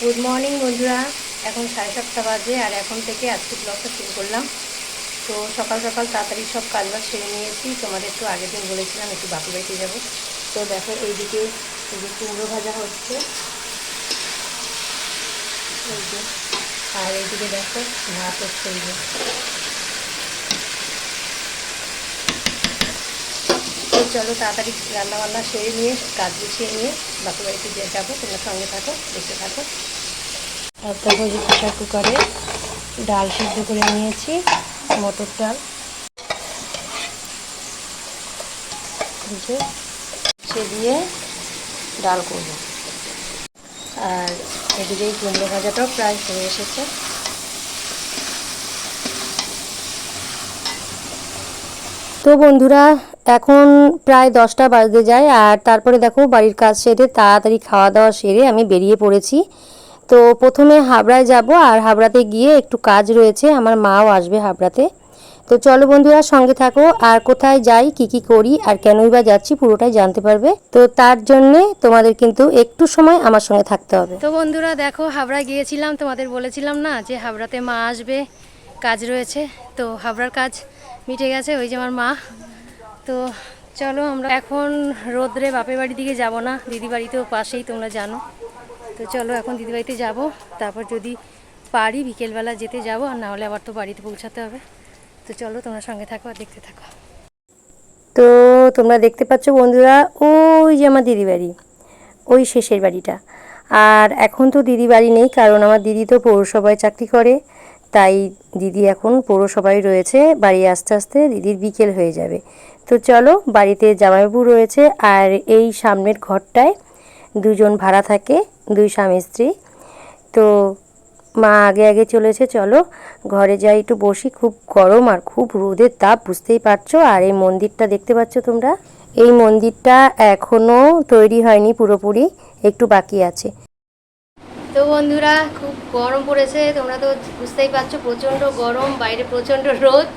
Good morning বন্ধুরা, এখন 7:30 বাজে আর এখন থেকে আজকে ব্লগটা শুরু করলাম। তো সকাল সকাল তাড়াতাড়ি সব কাজবাজ সেরে নিয়েছি। তোমাদের তো আগের দিন বলেছিলাম একটু বাপের বাড়িতে যাবো। তো দেখো এইদিকে এই যে কুমড়ো ভাজা হচ্ছে, এই যে, আর এইদিকে দেখো ভাত হচ্ছে। এই যে তো চলো তাড়াতাড়ি রান্নাবান্না সেরে নিয়ে কাজ গুছিয়ে নিয়ে বাপের বাড়িতে যাবো। তোমরা সঙ্গে থাকো, দেখতে থাকো। আর দেখো যে প্রেশার কুকারে ডাল সিদ্ধ করে নিয়েছি, মটর ডাল সে দিয়ে ডাল করব। আর এদিকে কুমড়ো ভাজাটাও প্রায় হয়ে এসেছে। তো বন্ধুরা, এখন প্রায় 10টা বাজতে যায় আর তারপরে দেখো বাড়ির কাজ সেরে তাড়াতাড়ি খাওয়া দাওয়া সেরে আমি বেরিয়ে পড়েছি। তো প্রথমে হাবড়ায় যাব আর হাবড়াতে গিয়ে একটু কাজ রয়েছে, আমার মাও আসবে হাবড়াতে। তো চলো বন্ধুরা সঙ্গে থাকো, আর কোথায় যাই কি কি করি আর কেনই বা যাচ্ছি পুরোটাই জানতে পারবে। তো তার জন্যে তোমাদের কিন্তু একটু সময় আমার সঙ্গে থাকতে হবে। তো বন্ধুরা দেখো, হাবড়া গিয়েছিলাম, তোমাদের বলেছিলাম না যে হাবড়াতে মা আসবে, কাজ রয়েছে। তো হাবড়ার কাজ মিটে গেছে, ওই যে আমার মা। তো চলো আমরা এখন রোদ্রে বাপের বাড়ির দিকে যাব না, দিদি বাড়িতেও পাশেই তোমরা জানো। তো চলো এখন দিদি বাড়িতে যাবো, তারপর যদি পারি বিকেলবেলা যেতে যাবো, আর না হলে আবার তো বাড়িতে পৌঁছাতে হবে। তো চলো তোমরা সঙ্গে থাকো আর দেখতে থাকো। তো তোমরা দেখতে পাচ্ছ বন্ধুরা, ওই যে আমার দিদি বাড়ি, ওই শেষের বাড়িটা। আর এখন তো দিদি বাড়ি নেই, কারণ আমার দিদি তো পৌরসভায় চাকরি করে, তাই দিদি এখন পৌরসভায় রয়েছে। বাড়ি আস্তে আস্তে দিদির বিকেল হয়ে যাবে। তো চলো, বাড়িতে জামাইবাবু রয়েছে আর এই সামনের ঘরটায় দুজন ভাড়া থাকে, দুই স্বামী স্ত্রী। তো মা আগে আগে চলেছে, চলো ঘরে যাই, একটু বসি। খুব গরম আর খুব রোদের তাপ, বুঝতেই পারছো। আর এই মন্দিরটা দেখতে পাচ্ছ তোমরা, এই মন্দিরটা এখনো তৈরি হয়নি পুরোপুরি, একটু বাকি আছে। তো বন্ধুরা খুব গরম পড়েছে, তোমরা তো বুঝতেই পারছো, প্রচণ্ড গরম, বাইরে প্রচণ্ড রোদ।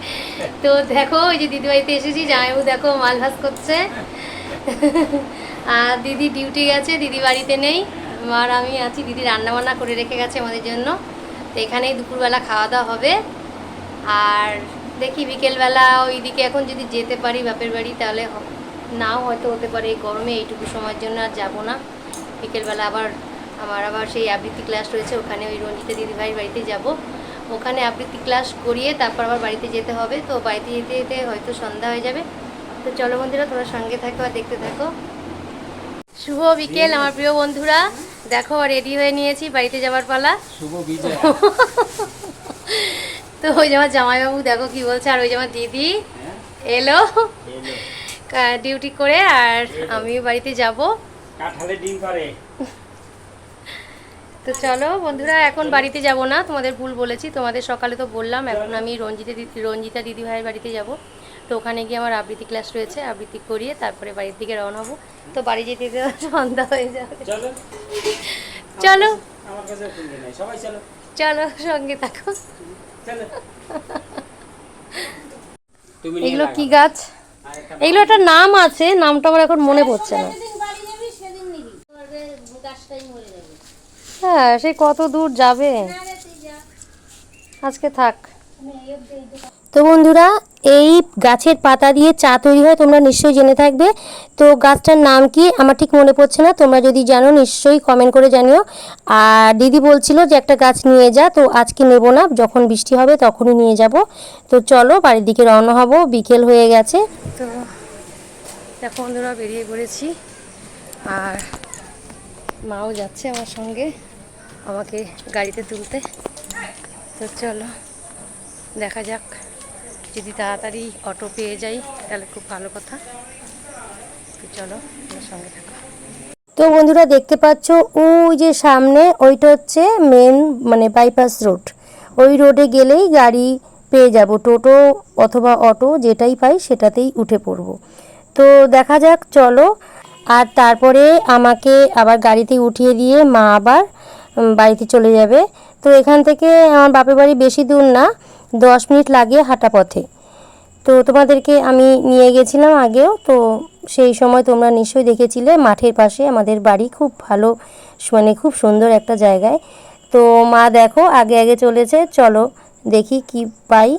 তো দেখো ওই যে দিদি বাড়িতে এসেছি, জামাইবাবু দেখো মাল ভাজ করছে। আর দিদি ডিউটি গেছে, দিদি বাড়িতে নেই, আর আমি আছি। দিদি রান্নাবান্না করে রেখে গেছে আমাদের জন্য। তো এখানেই দুপুরবেলা খাওয়া দাওয়া হবে। আর দেখি বিকেলবেলা ওইদিকে এখন যদি যেতে পারি বাপের বাড়ি, তাহলে নাও হয়তো হতে পারে। এই গরমে এইটুকু সময়ের জন্য আর যাবো না। বিকেলবেলা আমার আবার সেই আবৃত্তি ক্লাস রয়েছে, ওখানে ওই রঞ্জিতা দিদিভাইয়ের বাড়িতে যাব। ওখানে আবৃত্তি ক্লাস করিয়ে তারপর আবার বাড়িতে যেতে হবে। তো বাড়িতে যেতে যেতে হয়তো সন্ধ্যা হয়ে যাবে। তো চলো বন্ধুরা তোমরা সঙ্গে থাকো আর দেখতে থাকো। শুভ বিকেল আমার প্রিয় বন্ধুরা, দেখো রেডি হয়ে নিয়েছি, বাড়িতে যাবার পালা। শুভ বিজয়। তো ওই যে আমার জামাইবাবু দেখো কি বলছে, আর ওই যে আমার দিদি এলো ডিউটি করে, আর আমিও বাড়িতে যাব। তো চলো বন্ধুরা, এখন বাড়িতে যাব না, তোমাদের ভুল বলেছি। তোমাদের সকালে তো বললাম, এখন আমি রঞ্জিতা দিদি ভাইয়ের বাড়িতে যাব। তো ওখানে গিয়ে আমার আবৃত্তি ক্লাস রয়েছে, আবৃত্তি করিয়ে তারপরে বাড়ির দিকে রওনা হবো। তো বাড়ি যেতে যেতে সন্ধ্যা হয়ে যাবে। চলো চলো সঙ্গে থাকো। এগুলো কি গাছ? এগুলো একটা নাম আছে, নামটা আমার এখন মনে পড়ছে না। হ্যাঁ, সেই কত দূর যাবে, আজকে থাক। তো বন্ধুরা, এই গাছের পাতা দিয়ে চা তৈরি হয়, তোমরা নিশ্চয়ই জেনে থাকবে। তো গাছটার নাম কি আমার ঠিক মনে পড়ছে না, তোমরা যদি জানো নিশ্চয়ই কমেন্ট করে জানিও। আর দিদি বলছিল যে একটা গাছ নিয়ে যা, তো আজকে নেব না, যখন বৃষ্টি হবে তখনই নিয়ে যাব। তো চলো বাড়ির দিকে রওনা হব, বিকেল হয়ে গেছে। তো দেখো বন্ধুরা বেরিয়ে পড়েছি, আর মাও যাচ্ছে আমার সঙ্গে আমাকে গাড়িতে তুলতে। তো চলো দেখা যাক, যদি তাড়াতাড়ি অটো পেয়ে যাই তাহলে খুব ভালো কথা। তো চলো আমার সঙ্গে থাকো। তো বন্ধুরা দেখতে পাচ্ছ ওই যে সামনে, ওইটা হচ্ছে মেন মানে বাইপাস রোড। ওই রোডে গেলেই গাড়ি পেয়ে যাব, টোটো অথবা অটো যেটাই পাই সেটাতেই উঠে পড়ব। তো দেখা যাক চলো। আর তারপরে আমাকে আবার গাড়িতে উঠিয়ে দিয়ে মা আবার বাড়িতে চলে যাবে। তো এখান থেকে আমার বাপের বাড়ি বেশি দূর না, 10 মিনিট লাগে হাঁটা পথে। তো তোমাদেরকে আমি নিয়ে গেছিলাম আগেও, তো সেই সময় তোমরা নিশ্চয়ই দেখেছিলে মাঠের পাশে আমাদের বাড়ি, খুব ভালো মানে খুব সুন্দর একটা জায়গায়। তো মা দেখো আগে আগে চলেছে, চলো দেখি কি পাই।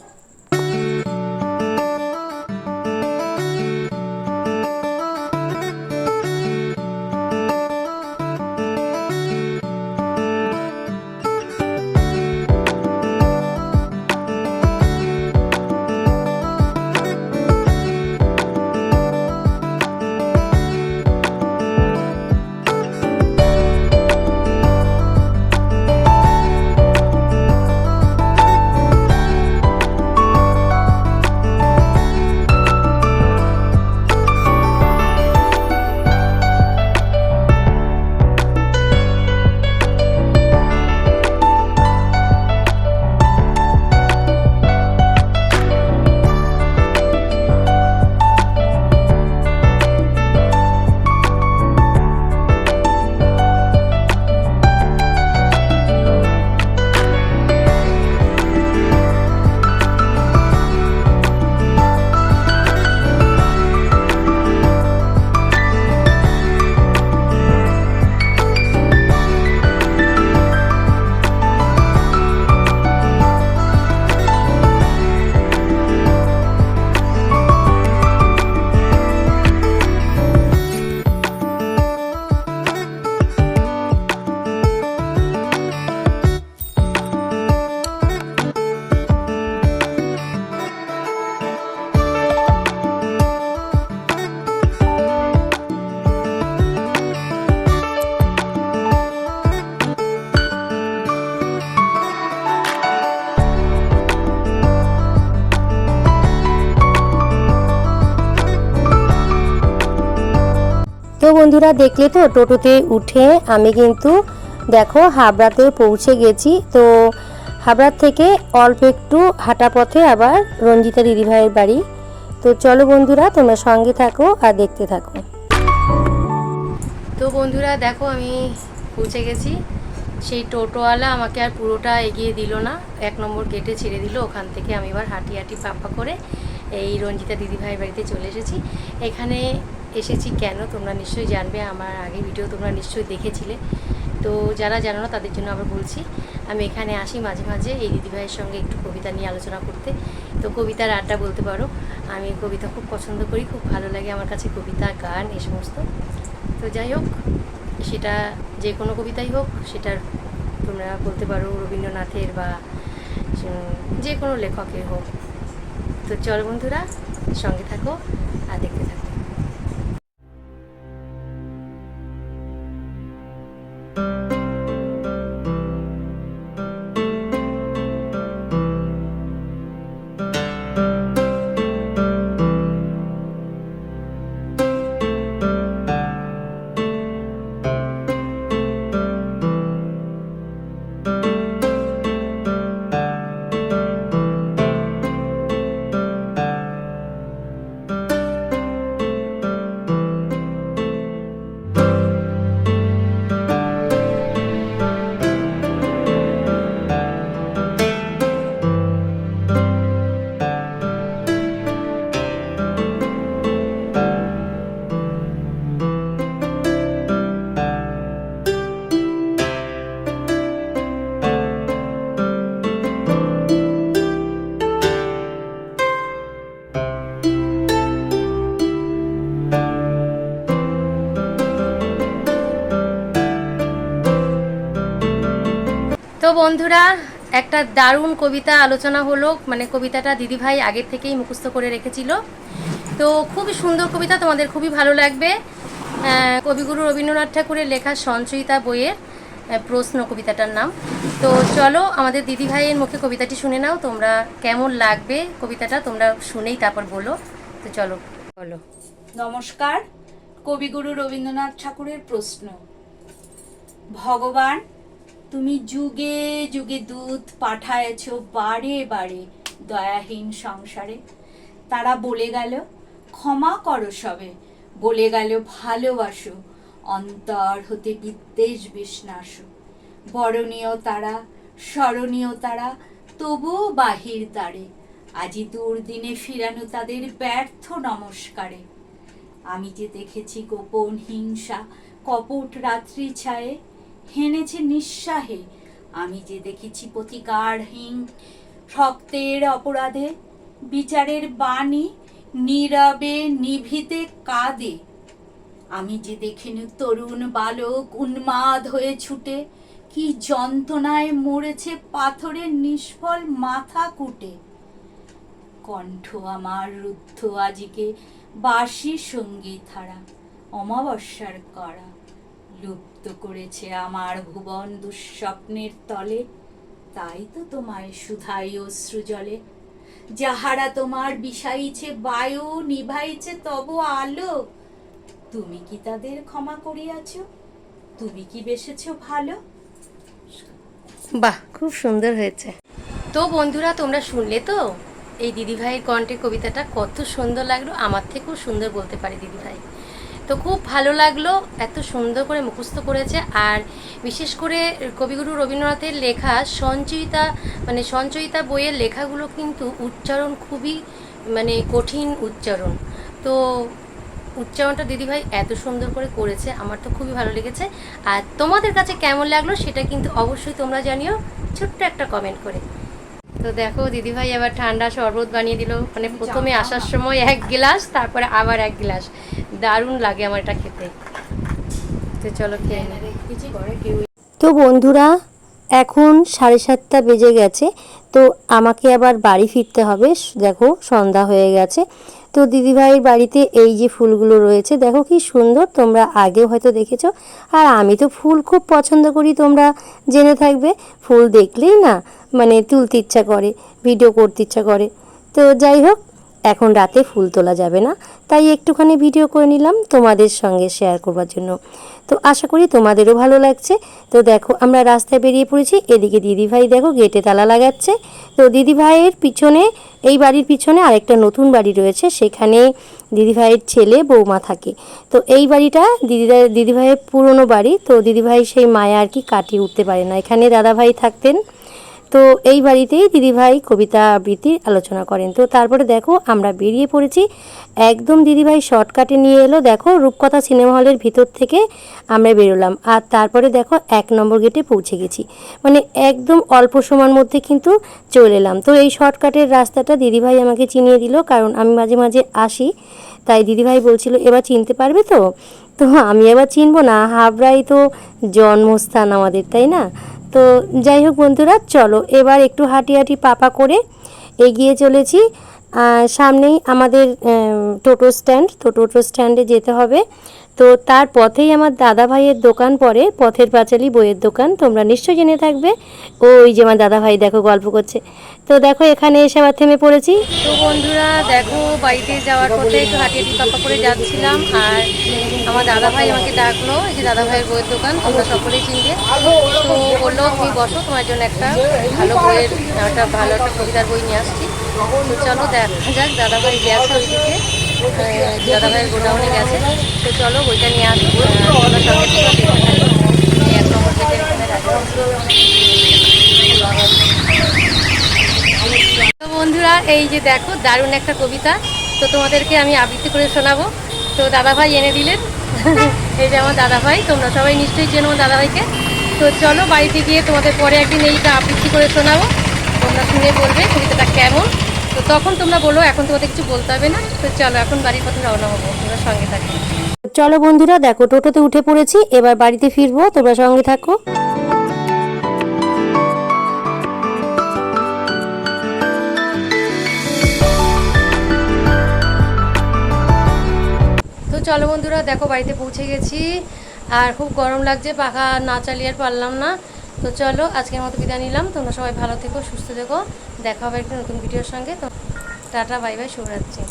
তো বন্ধুরা দেখলে তো, টোটোতে উঠে আমি কিন্তু দেখো হাবড়াতে পৌঁছে গেছি। তো হাবড়ার থেকে অল্প একটু হাঁটা পথে আবার রঞ্জিতা দিদিভাইয়ের বাড়ি। তো চলো বন্ধুরা তোমরা সঙ্গে থাকো আর দেখতে থাকো। তো বন্ধুরা দেখো আমি পৌঁছে গেছি। সেই টোটোওয়ালা আমাকে আর পুরোটা এগিয়ে দিল না, 1 নম্বর গেটে ছেড়ে দিল। ওখান থেকে আমি এবার হাঁটি হাঁটি পাপা করে এই রঞ্জিতা দিদিভাইয়ের বাড়িতে চলে এসেছি। এখানে এসেছি কেন তোমরা নিশ্চয়ই জানবে, আমার আগে ভিডিও তোমরা নিশ্চয়ই দেখেছিলে। তো যারা জানো না তাদের জন্য আবার বলছি, আমি এখানে আসি মাঝে মাঝে এই দিদিভাইয়ের সঙ্গে একটু কবিতা নিয়ে আলোচনা করতে। তো কবিতার আড্ডা বলতে পারো। আমি কবিতা খুব পছন্দ করি, খুব ভালো লাগে আমার কাছে কবিতা, গান এই সমস্ত। তো যাই হোক, সেটা যে কোনো কবিতাই হোক, সেটার তোমরা বলতে পারো রবীন্দ্রনাথের বা যে কোনো লেখকের হোক। তো চলো বন্ধুরা সঙ্গে থাকো আর দেখতে থাকো। তো বন্ধুরা একটা দারুণ কবিতা আলোচনা হলো, মানে কবিতাটা দিদিভাই আগের থেকেই মুখস্থ করে রেখেছিল। তো খুবই সুন্দর কবিতা, তোমাদের খুবই ভালো লাগবে। কবিগুরু রবীন্দ্রনাথ ঠাকুরের লেখা সঞ্চয়িতা বইয়ের প্রশ্ন কবিতাটার নাম। তো চলো আমাদের দিদিভাইয়ের মুখে কবিতাটি শুনে নাও, তোমরা কেমন লাগবে কবিতাটা তোমরা শুনেই তারপর বলো। তো চলো বলো। নমস্কার। কবিগুরু রবীন্দ্রনাথ ঠাকুরের প্রশ্ন। ভগবান, তুমি যুগে যুগে দূত পাঠায়েছ বারে বারে দয়াহীন সংসারে। তারা বলে গেল ক্ষমা করো সবে, বলে গেল ভালোবাসো, অন্তর হতে বিদ্বেষ বিষ্ণাস। বরণীয় তারা, স্মরণীয় তারা, তবুও বাহির দ্বারে আজি দুর্দিনে ফিরানো তাদের ব্যর্থ নমস্কারে। আমি যে দেখেছি গোপন হিংসা কপট রাত্রি ছায়ে হেনেছে নিঃসাহে, আমি যে দেখেছি প্রতিকারহীন রক্তের অপরাধে বিচারের বাণী নীরবে নিভৃতে কাঁদে, আমি যে দেখিনি তরুণ বালক উন্মাদ হয়ে ছুটে কি যন্ত্রণায় মরেছে পাথরের নিষ্ফল মাথা কুটে, কণ্ঠ আমার রুদ্ধ আজিকে বাঁশি সঙ্গীত হারা অমাবস্যার করা, লুপ্ত করেছে আমার ভুবন দুঃস্বপ্নের তলে, তাই তো তোমায় সুধাই অশ্রু জলে, যাহারা তোমার বিষাইছে বায়ু নিভাইছে তব আলো, তুমি কি তাদের ক্ষমা করিয়াছ, তুমি কি বেসেছ ভালো? বাহ, খুব সুন্দর হয়েছে। তো বন্ধুরা, তোমরা শুনলে তো এই দিদিভাইয়ের কণ্ঠে কবিতাটা কত সুন্দর লাগলো। আমার থেকেও সুন্দর বলতে পারে দিদিভাই। তো খুব ভালো লাগলো, এত সুন্দর করে মুখস্থ করেছে। আর বিশেষ করে কবিগুরু রবীন্দ্রনাথের লেখা সঞ্চয়িতা বইয়ের লেখাগুলো কিন্তু উচ্চারণ খুবই কঠিন উচ্চারণ। তো উচ্চারণটা দিদিভাই এত সুন্দর করে করেছে, আমার তো খুবই ভালো লেগেছে। আর তোমাদের কাছে কেমন লাগলো সেটা কিন্তু অবশ্যই তোমরা জানিও ছোট্ট একটা কমেন্ট করে। তো দেখো দিদিভাই আবার ঠান্ডা শরবত বানিয়ে দিল, প্রথমে আসার সময় 1 গ্লাস, তারপরে আবার 1 গ্লাস। দারুণ লাগে আমার এটা খেতে। তো চলো খেয়ে নিই। তো বন্ধুরা, এখন 7:30 বেজে গেছে। তো আমাকে আবার বাড়ি ফিরতে হবে। দেখো সন্ধ্যা হয়ে গেছে। তো দিদিভাইয়ের বাড়িতে এই যে ফুলগুলো রয়েছে, দেখো কি সুন্দর, তোমরা আগেও হয়তো দেখেছো। আর আমি তো ফুল খুব পছন্দ করি, তোমরা জেনে থাকবে। ফুল দেখলেই না তুলতে ইচ্ছা করে, ভিডিও করতে ইচ্ছা করে। তো যাই হোক, এখন রাতে ফুল তোলা যাবে না, তাই একটুখানি ভিডিও করে নিলাম তোমাদের সঙ্গে শেয়ার করবার জন্য। তো আশা করি তোমাদেরও ভালো লাগছে। তো দেখো আমরা রাস্তায় বেরিয়ে পড়েছি। এদিকে দিদিভাই দেখো গেটে তালা লাগাচ্ছে। তো দিদিভাইয়ের পিছনে, এই বাড়ির পিছনে আরেকটা নতুন বাড়ি রয়েছে, সেখানে দিদিভাইয়ের ছেলে বৌমা থাকে। তো এই বাড়িটা দিদিভাইয়ের পুরনো বাড়ি। তো দিদিভাই সেই মায়া আর কি কাটিয়ে উঠতে পারে না, এখানে দাদাভাই থাকতেন। তো এই বাড়িতেই দিদিভাই কবিতা আবৃত্তির আলোচনা করেন। তো তারপরে দেখো আমরা বেরিয়ে পড়েছি, একদম দিদিভাই শর্টকাটে নিয়ে এলো। দেখো রূপকথা সিনেমা হলের ভিতর থেকে আমরা বেরোলাম, আর তারপরে দেখো 1 নম্বর গেটে পৌঁছে গেছি। একদম অল্প সময়ের মধ্যে কিন্তু চলে এলাম। তো এই শর্টকাটের রাস্তাটা দিদিভাই আমাকে চিনিয়ে দিল, কারণ আমি মাঝে মাঝে আসি। তাই দিদিভাই বলছিল এবার চিনতে পারবে তো। তো আমি এবার চিনবো না, হাবড়াই তো জন্মস্থান আমাদের, তাই না? তো যাই হোক বন্ধুরা, চলো এবার একটু হাঁটি হাঁটি পাপা করে এগিয়ে চলেছি। সামনেই আমাদের টোটো স্ট্যান্ড। তো টোটো স্ট্যান্ডে যেতে হবে। তো তার পথেই আমার দাদা ভাইয়ের দোকান পড়ে, পথের পাঁচালী বইয়ের দোকান, তোমরা নিশ্চয়ই জেনে থাকবে। ওই যে আমার দাদা ভাই দেখো গল্প করছে। তো দেখো এখানে এসে আবার থেমে পড়েছি। তো বন্ধুরা দেখো, বাড়িতে যাওয়ার পথে একটু হাঁটি হাঁটি পাপা করে যাচ্ছিলাম, আর আমার দাদা ভাই আমাকে ডাকলো। এই যে দাদা ভাইয়ের বইয়ের দোকান, তোমরা সকলেই চিনবে। তো বললো তুমি বসো, তোমার জন্য একটা ভালো একটা কবিতার বই নিয়ে আসছি। তো চলো দেখা যাক, দাদা ভাই গেছে ওইদিকে, দাদা ভাইয়ের গোডাউনে গেছে। তো চলো বইটা নিয়ে আসো, তোমরা সঙ্গে থেকে দেখতে থাকো। এই 1 নম্বর গেটের এখানে রাখা। তো বন্ধুরা, এই যে দেখো দারুণ একটা কবিতা, তো তোমাদেরকে আমি আবৃত্তি করে শোনাবো। তো দাদাভাই এনে দিলেন। এই যে আমার দাদাভাই, তোমরা সবাই নিশ্চয়ই চেনো দাদাভাইকে। তো চলো বাড়িতে গিয়ে তোমাদের পরে একদিন এইটা আবৃত্তি করে শোনাবো, তোমরা শুনে বলবে কবিতাটা কেমন। তো তখন তোমরা বলো, এখন তোমাদের কিছু বলতে হবে না। তো চলো এখন বাড়ির পথে রওনা হবো, তোমরা সঙ্গে থাকো। চলো বন্ধুরা দেখো, টোটোতে উঠে পড়েছি, এবার বাড়িতে ফিরবো, তোমরা সঙ্গে থাকো। তো চলো বন্ধুরা দেখো, বাড়িতে পৌঁছে গেছি, আর খুব গরম লাগছে, পাখা না চালিয়ে আর পারলাম না। তো চলো আজকের মতো বিদায় নিলাম। তোমরা সবাই ভালো থেকো, সুস্থ থেকো, দেখা হবে একটা নতুন ভিডিওর সঙ্গে। তো টাটা, বাই বাই, শুভরাত্রি।